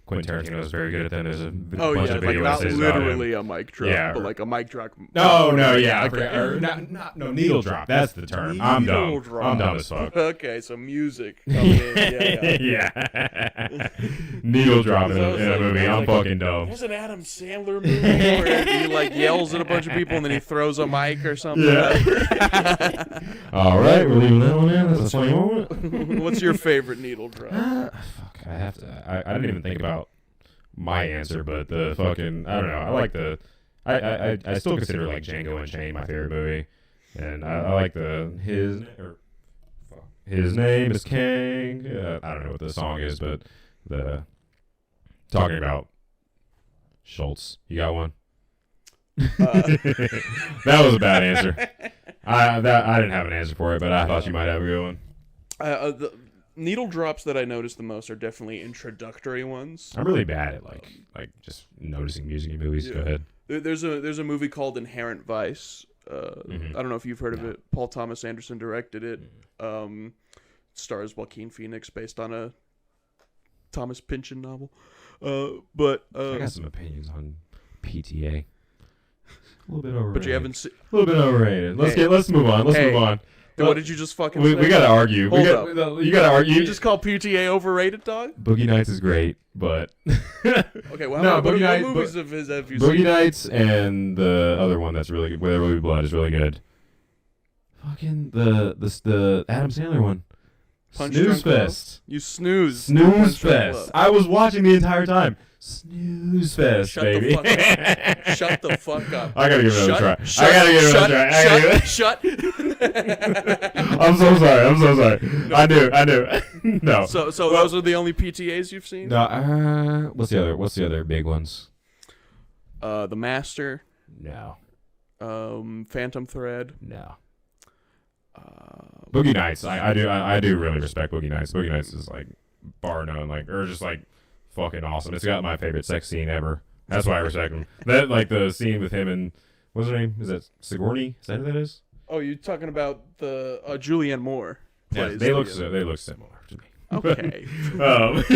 A: Quentin Tarantino is very good at that. There's a bunch of video
B: not
A: essays
B: literally
A: about him.
B: a mic drop, but like a mic drop.
A: No, needle drop. That's the term. I'm dumb. I'm dumb as fuck.
B: Okay, so music.
A: Yeah. Needle drop in a movie. I'm fucking dumb.
B: There's an Adam Sandler movie where he like yells at a bunch of people and then he throws a mic or something.
A: Yeah. All right, we're leaving that one in. That's a funny moment.
B: What's your favorite needle drop?
A: Fuck, I have to. I didn't even think about my answer, but the fucking I don't know. I like the. I still consider like Django Unchained my favorite movie, and I like his name is King. I don't know what the song is, but the talking about Schultz. You got one? That was a bad answer. I didn't have an answer for it, but I thought you might have a good one.
B: The needle drops that I notice the most are definitely introductory ones.
A: I'm really bad at like just noticing music in movies.
B: Yeah.
A: Go ahead.
B: There's a movie called Inherent Vice. I don't know if you've heard of it. Paul Thomas Anderson directed it. Stars Joaquin Phoenix, based on a Thomas Pynchon novel. But
A: I got some opinions on PTA. A little bit overrated.
B: But you haven't seen.
A: A little bit overrated. Let's move on. Let's move on.
B: What did you just fucking
A: say? We gotta argue.
B: Hold up.
A: You gotta argue.
B: You just call PTA overrated, dog?
A: Boogie Nights is great, but
B: okay. Well, what movies of his have you seen?
A: Boogie Nights and the other one that's really good, Where There Will Be Blood, is really good. Fucking the Adam Sandler one. Snooze Fest.
B: You snooze.
A: Snooze Fest. I was watching the entire time. Snooze Fest, baby.
B: Shut the fuck up.
A: I gotta give it another try.
B: Shut.
A: I'm so sorry. I knew. No.
B: So those are the only PTAs you've seen?
A: No. What's the other big ones?
B: The Master.
A: No.
B: Phantom Thread.
A: No. Boogie Nights. I do really respect Boogie Nights. Boogie Nights is like bar none, or just like fucking awesome. It's got my favorite sex scene ever. That's why I respect him. That like the scene with him and what's her name? Is that Sigourney? Is that who that is?
B: Oh, you're talking about the Julianne Moore.
A: Yeah, they look similar to me.
B: Okay.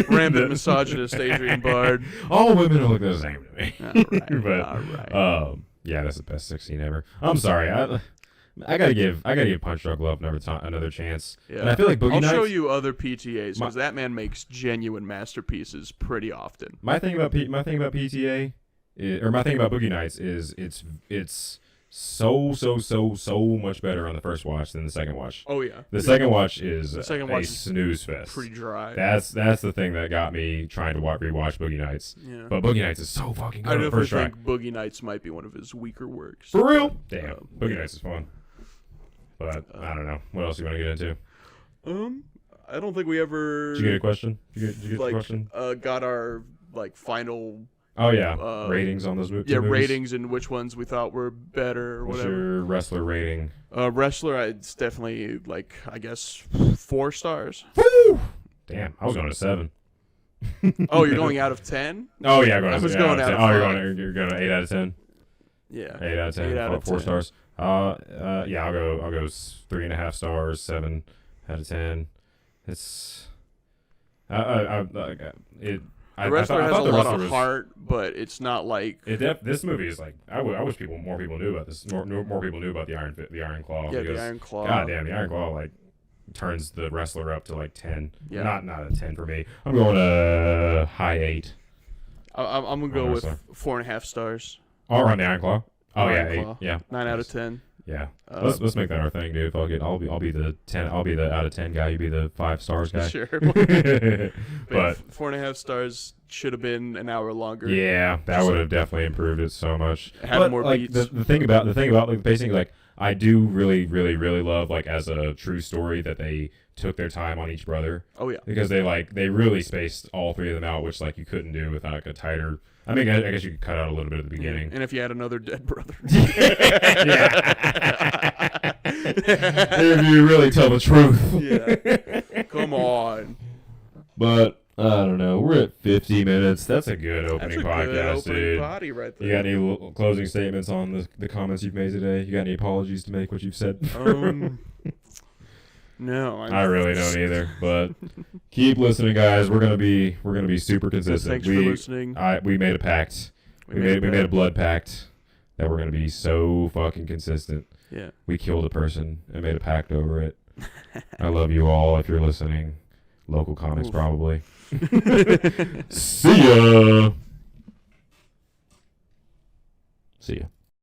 B: Rampant misogynist Adrian Bard.
A: All women look the same to me.
B: All right.
A: Yeah, that's the best sex scene ever. I'm sorry. I gotta give Punch Drunk Love another chance. Yeah. And I feel like Boogie Nights.
B: I'll show you other PTAs because that man makes genuine masterpieces pretty often.
A: My thing about PTA, my thing about Boogie Nights is it's so much better on the first watch than the second watch.
B: Oh yeah.
A: The second watch is a snooze fest.
B: Pretty dry.
A: That's the thing that got me trying to rewatch Boogie Nights. Yeah. But Boogie Nights is so fucking good.
B: I definitely think Boogie Nights might be one of his weaker works.
A: For real? Damn. Boogie Nights is fun. But I don't know. What else do you want to get into?
B: I don't think we ever.
A: Did you get a question? Did you get the question?
B: Got our final.
A: Oh yeah, ratings on those movies.
B: Yeah, ratings and which ones we thought were better or
A: What's
B: whatever.
A: What's your wrestler rating?
B: Wrestler, it's definitely I guess 4 stars.
A: Woo! Damn, I was going to 7.
B: Oh, you're going out of 10?
A: Oh yeah, I
B: was going out of 5.
A: Oh, you're going to 8 out of 10.
B: Yeah,
A: 8 out of 10.
B: 8 out of
A: 4
B: 10.
A: stars. Yeah, I'll go 3.5 stars, 7 out of 10. It's
B: The Wrestler has a lot of heart, but it's not like
A: this movie is like I wish more people knew about this. More people knew about the Iron Claw.
B: Yeah, the Iron Claw.
A: God damn, the Iron Claw turns the Wrestler up to 10.
B: Yeah.
A: Not a 10 for me. I'm going to high 8.
B: I'm gonna go with 4.5 stars.
A: Oh, on the Iron Claw. Oh yeah, 8. Yeah.
B: 9 out of 10.
A: Yeah, let's make that our thing, dude. Fuck it. I'll be the 10. I'll be the out of 10 guy. You be the 5 stars guy.
B: Sure.
A: But
B: 4.5 stars should have been an hour longer.
A: Yeah, that would have definitely improved it so much.
B: Had more beats.
A: The thing about basically I do really love as a true story that they took their time on each brother.
B: Oh yeah.
A: Because they really spaced all 3 of them out, which you couldn't do with a tighter. I mean, I guess you could cut out a little bit at the beginning.
B: And if you had another dead brother.
A: Yeah. If you really tell the truth.
B: Yeah. Come on.
A: But I don't know. We're at 50 minutes. That's a good opening podcast,
B: good opening
A: dude.
B: Body right there.
A: You got any closing statements on the comments you've made today? You got any apologies to make what you've said?
B: No,
A: I really don't either. But keep listening, guys. We're gonna be super consistent.
B: Thanks for listening.
A: We made a pact. We made a blood pact that we're gonna be so fucking consistent.
B: Yeah.
A: We killed a person and made a pact over it. I love you all if you're listening. Local comics, probably. See ya. See ya.